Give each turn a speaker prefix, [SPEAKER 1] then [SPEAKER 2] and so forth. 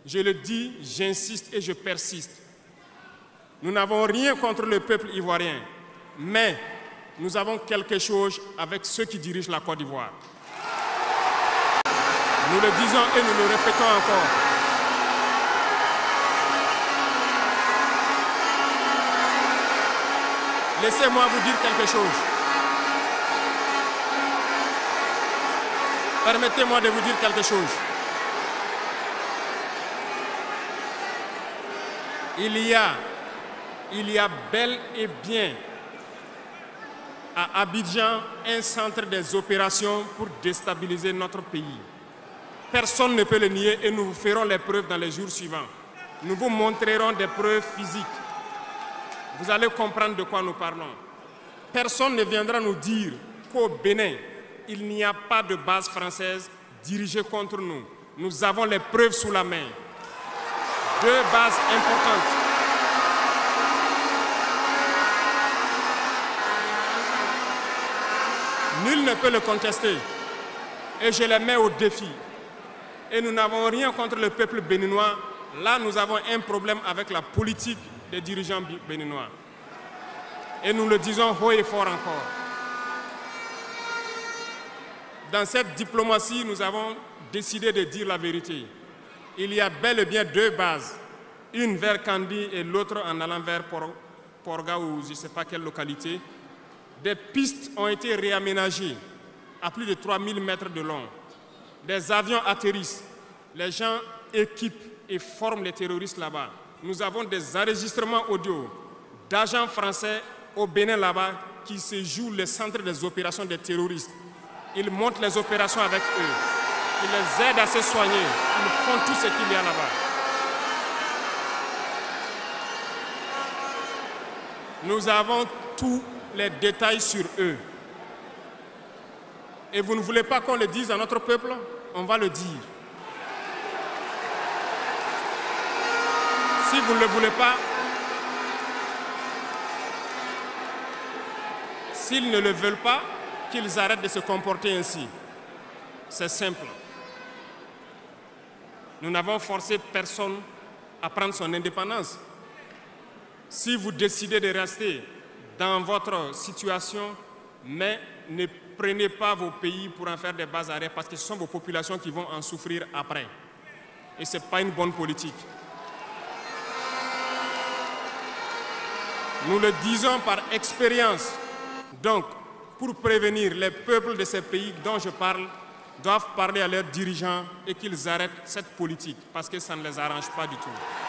[SPEAKER 1] Je le dis, j'insiste et je persiste. Nous n'avons rien contre le peuple ivoirien, mais nous avons quelque chose avec ceux qui dirigent la Côte d'Ivoire. Nous le disons et nous le répétons encore. Laissez-moi vous dire quelque chose. Permettez-moi de vous dire quelque chose. Il y a bel et bien à Abidjan un centre des opérations pour déstabiliser notre pays. Personne ne peut le nier et nous vous ferons les preuves dans les jours suivants. Nous vous montrerons des preuves physiques. Vous allez comprendre de quoi nous parlons. Personne ne viendra nous dire qu'au Bénin, il n'y a pas de base française dirigée contre nous. Nous avons les preuves sous la main. 2 bases importantes. Nul ne peut le contester. Et je les mets au défi. Et nous n'avons rien contre le peuple béninois. Là, nous avons un problème avec la politique des dirigeants béninois. Et nous le disons haut et fort encore. Dans cette diplomatie, nous avons décidé de dire la vérité. Il y a bel et bien 2 bases. Une vers Kandi et l'autre en allant vers Porga ou je ne sais pas quelle localité. Des pistes ont été réaménagées à plus de 3000 mètres de long. Des avions atterrissent. Les gens équipent et forment les terroristes là-bas. Nous avons des enregistrements audio d'agents français au Bénin là-bas qui se jouent le centre des opérations des terroristes. Ils montent les opérations avec eux. Ils les aident à se soigner. Ils font tout ce qu'il y a là-bas. Nous avons tous les détails sur eux. Et vous ne voulez pas qu'on le dise à notre peuple? On va le dire. Si vous ne le voulez pas, s'ils ne le veulent pas, qu'ils arrêtent de se comporter ainsi. C'est simple. Nous n'avons forcé personne à prendre son indépendance. Si vous décidez de rester dans votre situation, mais ne prenez pas vos pays pour en faire des bases arrêts parce que ce sont vos populations qui vont en souffrir après. Et ce n'est pas une bonne politique. Nous le disons par expérience. Donc, pour prévenir les peuples de ces pays dont je parle, doivent parler à leurs dirigeants et qu'ils arrêtent cette politique parce que ça ne les arrange pas du tout.